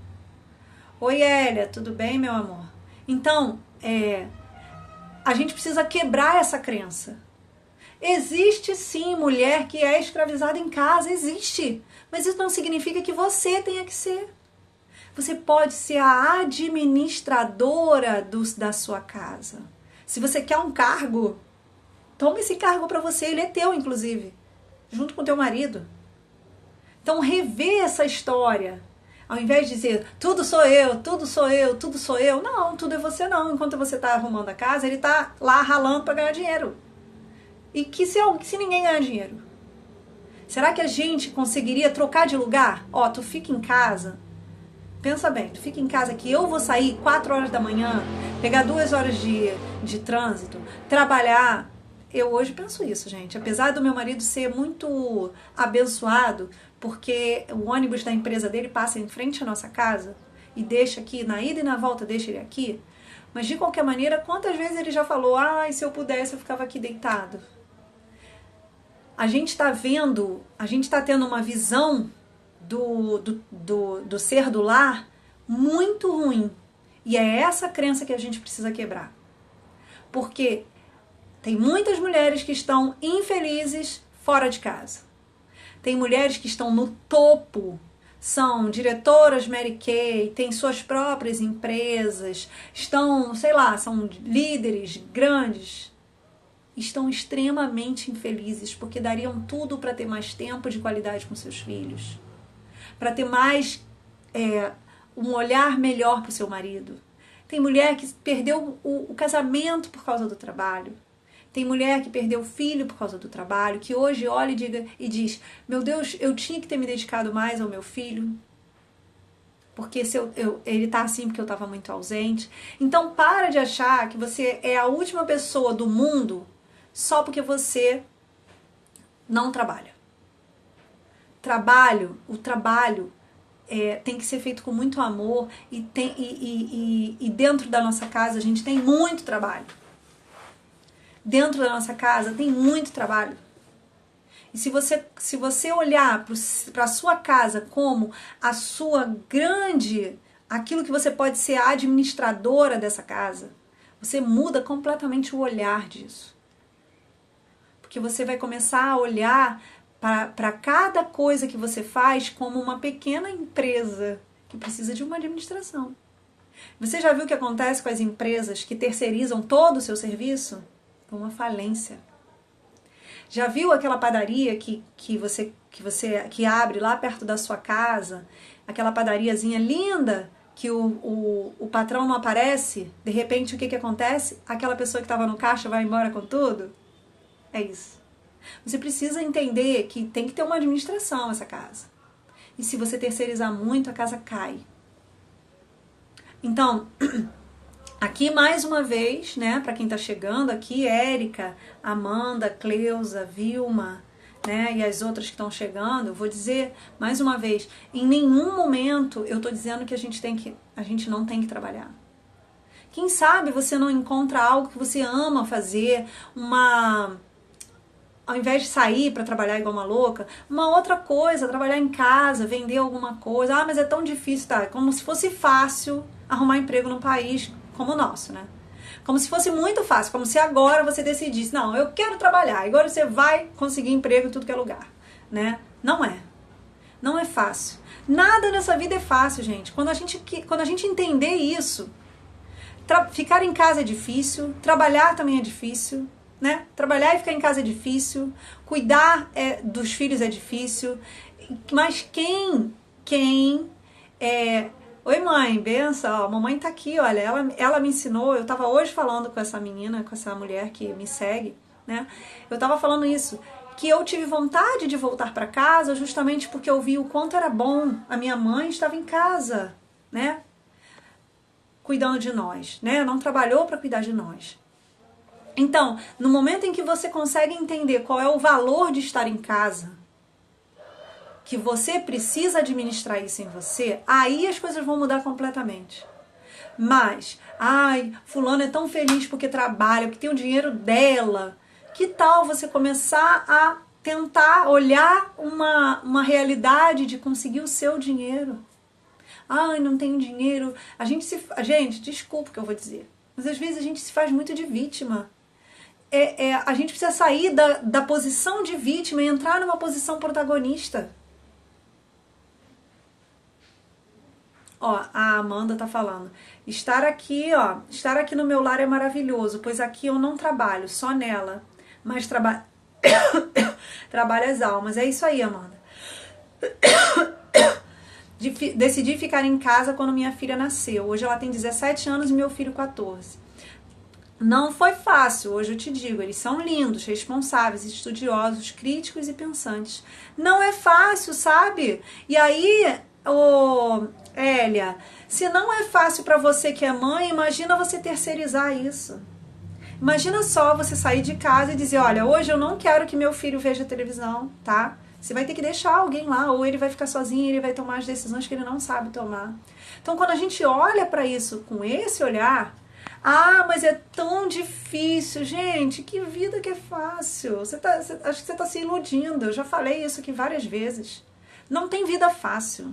Oi, Hélia, tudo bem, meu amor? Então, a gente precisa quebrar essa crença. Existe sim mulher que é escravizada em casa, existe, mas isso não significa que você tenha que ser. Você pode ser a administradora da sua casa. Se você quer um cargo, toma esse cargo para você, ele é teu, inclusive, junto com teu marido. Então, rever essa história, ao invés de dizer, tudo sou eu, tudo sou eu, tudo sou eu. Não, tudo é você não. Enquanto você está arrumando a casa, ele está lá ralando para ganhar dinheiro. E se ninguém ganhar dinheiro? Será que a gente conseguiria trocar de lugar? Ó, tu fica em casa. Pensa bem, tu fica em casa que eu vou sair 4 horas da manhã, pegar 2 horas de trânsito, trabalhar. Eu hoje penso isso, gente. Apesar do meu marido ser muito abençoado, porque o ônibus da empresa dele passa em frente à nossa casa e deixa aqui, na ida e na volta, deixa ele aqui. Mas de qualquer maneira, quantas vezes ele já falou, se eu pudesse eu ficava aqui deitado. A gente tá tendo uma visão do ser do lar muito ruim. E é essa crença que a gente precisa quebrar. Porque tem muitas mulheres que estão infelizes fora de casa. Tem mulheres que estão no topo, são diretoras Mary Kay, têm suas próprias empresas, estão, sei lá, são líderes grandes. Estão extremamente infelizes porque dariam tudo para ter mais tempo de qualidade com seus filhos. Para ter mais um olhar melhor para o seu marido. Tem mulher que perdeu o casamento por causa do trabalho. Tem mulher que perdeu o filho por causa do trabalho, que hoje olha e diz, meu Deus, eu tinha que ter me dedicado mais ao meu filho, porque ele tá assim porque eu estava muito ausente. Então para de achar que você é a última pessoa do mundo só porque você não trabalha. O trabalho tem que ser feito com muito amor e dentro da nossa casa a gente tem muito trabalho. Dentro da nossa casa tem muito trabalho. E se você olhar para a sua casa como a sua aquilo que você pode ser a administradora dessa casa, você muda completamente o olhar disso. Porque você vai começar a olhar para cada coisa que você faz como uma pequena empresa que precisa de uma administração. Você já viu o que acontece com as empresas que terceirizam todo o seu serviço? Uma falência. Já viu aquela padaria que abre lá perto da sua casa, aquela padariazinha linda que o patrão não aparece? De repente o que acontece? Aquela pessoa que estava no caixa vai embora com tudo? É isso. Você precisa entender que tem que ter uma administração essa casa. E se você terceirizar muito, a casa cai. Então, aqui mais uma vez, né, para quem tá chegando aqui, Érica, Amanda, Cleusa, Vilma, né, e as outras que estão chegando, eu vou dizer mais uma vez, em nenhum momento eu tô dizendo que a gente não tem que trabalhar. Quem sabe você não encontra algo que você ama fazer, ao invés de sair para trabalhar igual uma louca, uma outra coisa, trabalhar em casa, vender alguma coisa. Mas é tão difícil, tá? Como se fosse fácil arrumar emprego num país como o nosso, né? Como se fosse muito fácil, como se agora você decidisse, não, eu quero trabalhar, agora você vai conseguir emprego em tudo que é lugar, né? Não é. Não é fácil. Nada nessa vida é fácil, gente. Quando a gente entender isso, ficar em casa é difícil, trabalhar também é difícil, né? Trabalhar e ficar em casa é difícil, cuidar dos filhos é difícil, mas quem oi mãe, benção, ó, mamãe tá aqui, olha, ela me ensinou, eu tava hoje falando com essa menina, com essa mulher que me segue, né? Eu tava falando isso, que eu tive vontade de voltar para casa justamente porque eu vi o quanto era bom, a minha mãe estava em casa, né? Cuidando de nós, né? Não trabalhou para cuidar de nós. Então, no momento em que você consegue entender qual é o valor de estar em casa, que você precisa administrar isso em você, aí as coisas vão mudar completamente. Mas, ai, fulano é tão feliz porque trabalha, porque tem o dinheiro dela. Que tal você começar a tentar olhar uma realidade de conseguir o seu dinheiro? Ai, não tenho dinheiro. Gente, desculpa o que eu vou dizer, mas às vezes a gente se faz muito de vítima. A gente precisa sair da posição de vítima e entrar numa posição protagonista. Ó, a Amanda tá falando, estar aqui no meu lar é maravilhoso, pois aqui eu não trabalho, só nela, mas trabalho as almas. É isso aí, Amanda. Decidi ficar em casa quando minha filha nasceu. Hoje ela tem 17 anos e meu filho 14. Não foi fácil, hoje eu te digo, eles são lindos, responsáveis, estudiosos, críticos e pensantes. Não é fácil, sabe? E aí, Hélia, se não é fácil para você que é mãe, imagina você terceirizar isso. Imagina só você sair de casa e dizer, olha, hoje eu não quero que meu filho veja televisão, tá? Você vai ter que deixar alguém lá, ou ele vai ficar sozinho, ele vai tomar as decisões que ele não sabe tomar. Então, quando a gente olha para isso com esse olhar, mas é tão difícil, gente, que vida que é fácil. Acho que você tá se iludindo, eu já falei isso aqui várias vezes. Não tem vida fácil.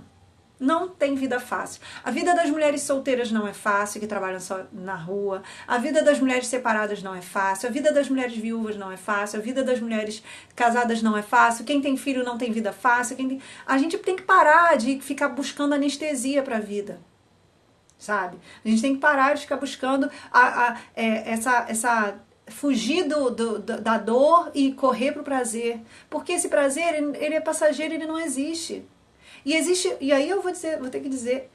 Não tem vida fácil. A vida das mulheres solteiras não é fácil, que trabalham só na rua. A vida das mulheres separadas não é fácil. A vida das mulheres viúvas não é fácil. A vida das mulheres casadas não é fácil. Quem tem filho não tem vida fácil. A gente tem que parar de ficar buscando anestesia para a vida. Sabe? A gente tem que parar de ficar buscando fugir da dor e correr para o prazer. Porque esse prazer, ele é passageiro, ele não existe. E aí eu vou ter que dizer,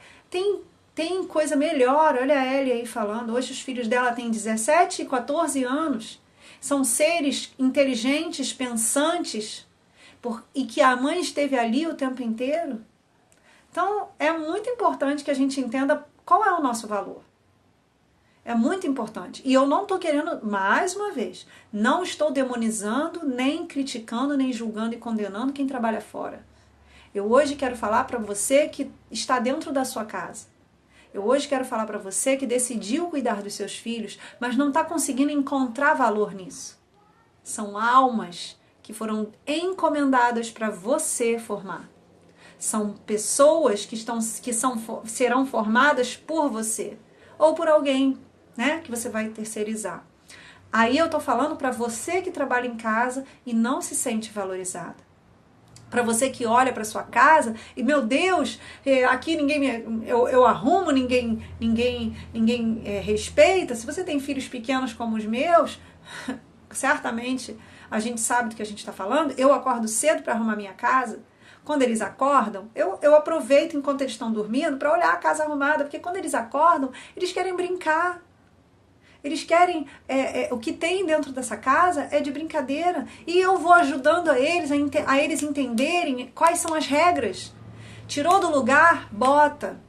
tem coisa melhor. Olha a Ellie aí falando, hoje os filhos dela têm 17 e 14 anos, são seres inteligentes, pensantes, e que a mãe esteve ali o tempo inteiro. Então é muito importante que a gente entenda qual é o nosso valor. É muito importante. E eu não estou querendo, mais uma vez, não estou demonizando, nem criticando, nem julgando e condenando quem trabalha fora. Eu hoje quero falar para você que está dentro da sua casa. Eu hoje quero falar para você que decidiu cuidar dos seus filhos, mas não está conseguindo encontrar valor nisso. São almas que foram encomendadas para você formar. São pessoas que serão formadas por você ou por alguém, né, que você vai terceirizar. Aí eu tô falando para você que trabalha em casa e não se sente valorizada. Para você que olha para sua casa e, meu Deus, aqui eu arrumo, ninguém respeita. Se você tem filhos pequenos como os meus, certamente a gente sabe do que a gente está falando. Eu acordo cedo para arrumar minha casa. Quando eles acordam, eu aproveito enquanto eles estão dormindo para olhar a casa arrumada, porque quando eles acordam, eles querem brincar. Eles querem, o que tem dentro dessa casa é de brincadeira. E eu vou ajudando a eles entenderem quais são as regras. Tirou do lugar, bota.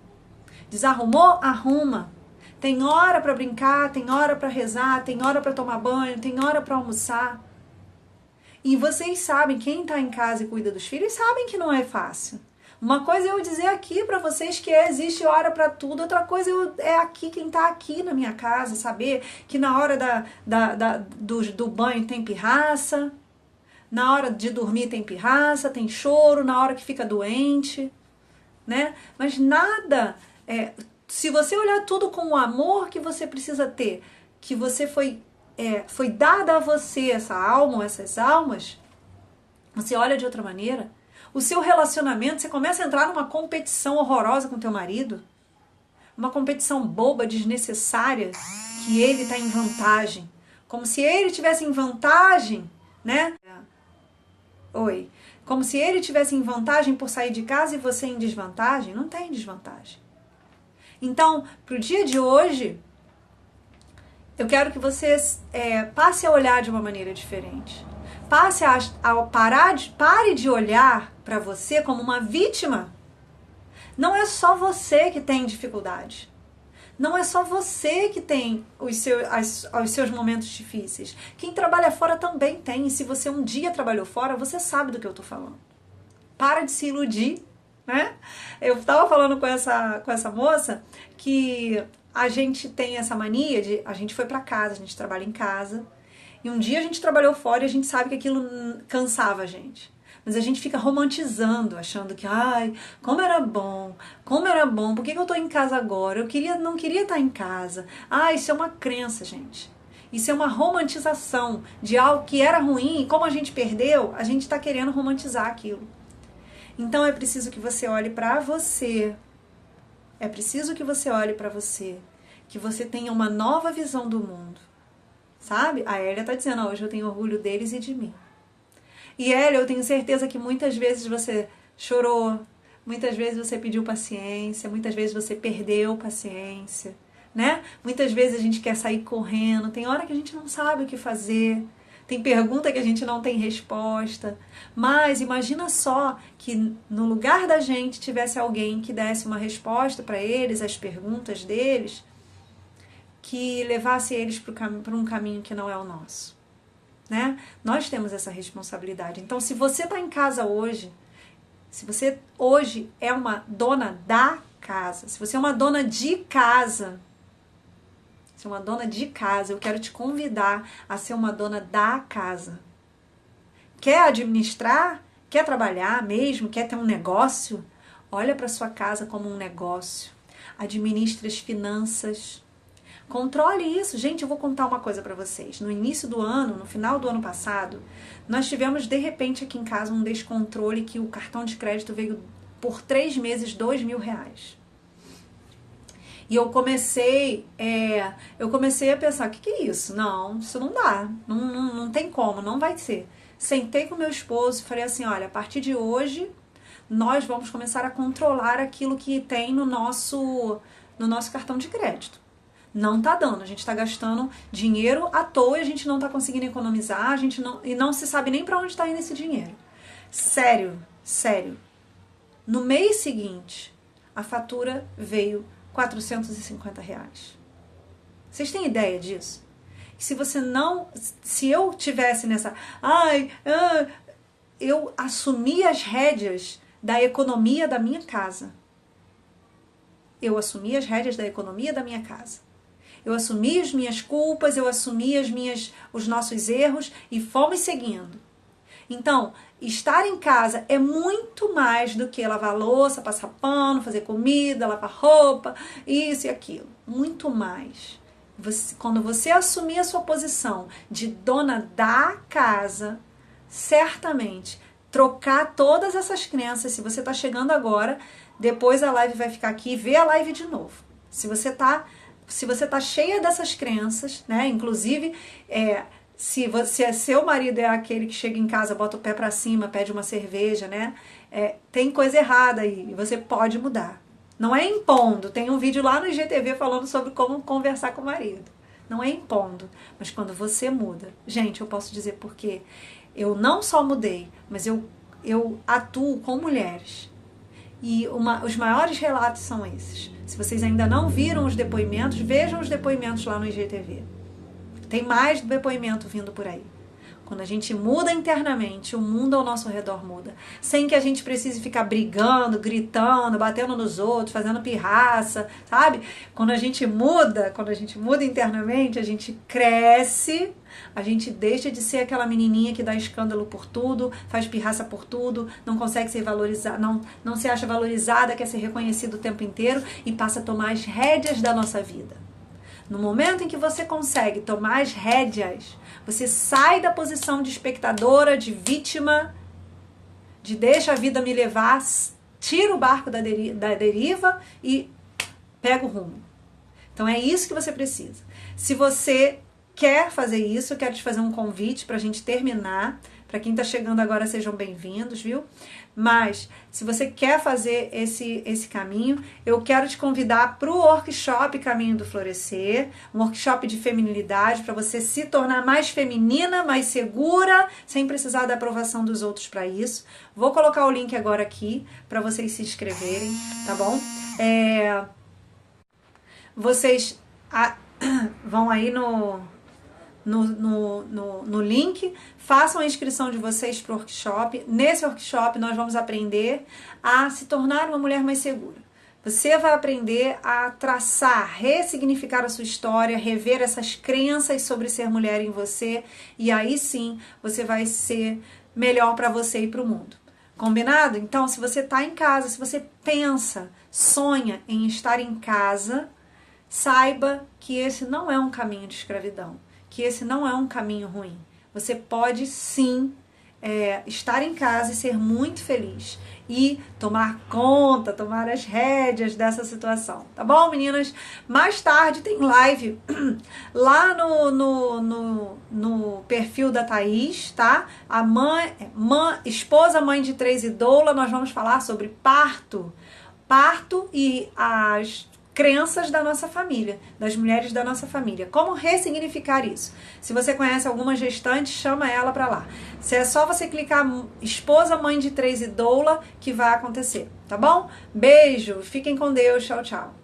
Desarrumou, arruma. Tem hora para brincar, tem hora para rezar, tem hora para tomar banho, tem hora para almoçar. E vocês sabem, quem está em casa e cuida dos filhos, sabem que não é fácil. Uma coisa é eu dizer aqui para vocês que existe hora para tudo, outra coisa é aqui, quem está aqui na minha casa, saber que na hora do banho tem pirraça, na hora de dormir tem pirraça, tem choro, na hora que fica doente, né? Mas nada, se você olhar tudo com o amor que você precisa ter, que você foi dada a você essa alma ou essas almas, você olha de outra maneira. O seu relacionamento, você começa a entrar numa competição horrorosa com teu marido, uma competição boba, desnecessária, que ele está em vantagem. Como se ele tivesse em vantagem, né? Oi. Como se ele tivesse em vantagem por sair de casa e você em desvantagem. Não tem desvantagem. Então, pro dia de hoje, eu quero que você passe a olhar de uma maneira diferente. Pare de olhar para você como uma vítima. Não é só você que tem dificuldade. Não é só você que tem os seus momentos difíceis. Quem trabalha fora também tem. E se você um dia trabalhou fora, você sabe do que eu tô falando. Para de se iludir, né? Eu tava falando com essa moça que a gente tem essa mania de... A gente foi para casa, a gente trabalha em casa. E um dia a gente trabalhou fora e a gente sabe que aquilo cansava a gente. Mas a gente fica romantizando, achando que, ai, como era bom, por que eu tô em casa agora? Não queria estar em casa. Ah, isso é uma crença, gente. Isso é uma romantização de algo que era ruim e como a gente perdeu, a gente tá querendo romantizar aquilo. Então é preciso que você olhe para você. É preciso que você olhe para você. Que você tenha uma nova visão do mundo. Sabe? A Hélia tá dizendo, hoje eu tenho orgulho deles e de mim. E Hélia, eu tenho certeza que muitas vezes você chorou, muitas vezes você pediu paciência, muitas vezes você perdeu paciência, né? Muitas vezes a gente quer sair correndo, tem hora que a gente não sabe o que fazer, tem pergunta que a gente não tem resposta, mas imagina só que no lugar da gente tivesse alguém que desse uma resposta para eles, as perguntas deles, que levasse eles para um caminho que não é o nosso. Né? Nós temos essa responsabilidade. Então, se você está em casa hoje, se você hoje é uma dona da casa, se você é uma dona de casa, se é uma dona de casa, eu quero te convidar a ser uma dona da casa. Quer administrar? Quer trabalhar mesmo? Quer ter um negócio? Olha para sua casa como um negócio. Administre as finanças. Controle isso. Gente, eu vou contar uma coisa para vocês. No início do ano, no final do ano passado, nós tivemos de repente aqui em casa um descontrole que o cartão de crédito veio por 3 meses R$2.000. E eu comecei a pensar, o que é isso? Não, isso não dá. Não tem como, não vai ser. Sentei com meu esposo e falei assim, olha, a partir de hoje nós vamos começar a controlar aquilo que tem no nosso cartão de crédito. Não tá dando, a gente tá gastando dinheiro à toa e a gente não tá conseguindo economizar, e não se sabe nem para onde tá indo esse dinheiro. Sério. No mês seguinte, a fatura veio R$450. Vocês têm ideia disso? Se eu tivesse nessa, eu assumi as rédeas da economia da minha casa. Eu assumi as rédeas da economia da minha casa. Eu assumi as minhas culpas, eu assumi os nossos erros e fomos seguindo. Então, estar em casa é muito mais do que lavar louça, passar pano, fazer comida, lavar roupa, isso e aquilo. Muito mais. Quando você assumir a sua posição de dona da casa, certamente trocar todas essas crenças. Se você está chegando agora, depois a live vai ficar aqui e vê a live de novo. Se você tá cheia dessas crenças, né? Inclusive, se seu marido é aquele que chega em casa, bota o pé pra cima, pede uma cerveja, né? Tem coisa errada aí e você pode mudar. Não é impondo. Tem um vídeo lá no IGTV falando sobre como conversar com o marido. Não é impondo, mas quando você muda. Gente, eu posso dizer porque eu não só mudei, mas eu atuo com mulheres. E os maiores relatos são esses. Se vocês ainda não viram os depoimentos, vejam os depoimentos lá no IGTV. Tem mais depoimento vindo por aí. Quando a gente muda internamente, o mundo ao nosso redor muda. Sem que a gente precise ficar brigando, gritando, batendo nos outros, fazendo pirraça, sabe? Quando a gente muda internamente, a gente cresce, a gente deixa de ser aquela menininha que dá escândalo por tudo, faz pirraça por tudo, não consegue ser valorizada, não se acha valorizada, quer ser reconhecida o tempo inteiro e passa a tomar as rédeas da nossa vida. No momento em que você consegue tomar as rédeas, você sai da posição de espectadora, de vítima, de deixa a vida me levar, tira o barco da deriva e pega o rumo. Então é isso que você precisa. Se você quer fazer isso, eu quero te fazer um convite para a gente terminar. Para quem está chegando agora, sejam bem-vindos, viu? Mas, se você quer fazer esse caminho, eu quero te convidar para o workshop Caminho do Florescer, um workshop de feminilidade, para você se tornar mais feminina, mais segura, sem precisar da aprovação dos outros para isso. Vou colocar o link agora aqui, para vocês se inscreverem, tá bom? Vocês vão aí no link, façam a inscrição de vocês para o workshop. Nesse workshop nós vamos aprender a se tornar uma mulher mais segura. Você vai aprender a traçar, ressignificar a sua história, rever essas crenças sobre ser mulher em você, e aí sim você vai ser melhor para você e para o mundo. Combinado? Então, se você está em casa, se você pensa, sonha em estar em casa, saiba que esse não é um caminho de escravidão, que esse não é um caminho ruim. Você pode sim estar em casa e ser muito feliz e tomar conta, tomar as rédeas dessa situação, tá bom, meninas? Mais tarde tem live lá no perfil da Thaís, tá? A esposa, mãe de 3 e doula, nós vamos falar sobre parto e as crenças da nossa família, das mulheres da nossa família. Como ressignificar isso? Se você conhece alguma gestante, chama ela para lá. Se é só você clicar esposa, mãe de 3 e doula que vai acontecer, tá bom? Beijo, fiquem com Deus, tchau, tchau.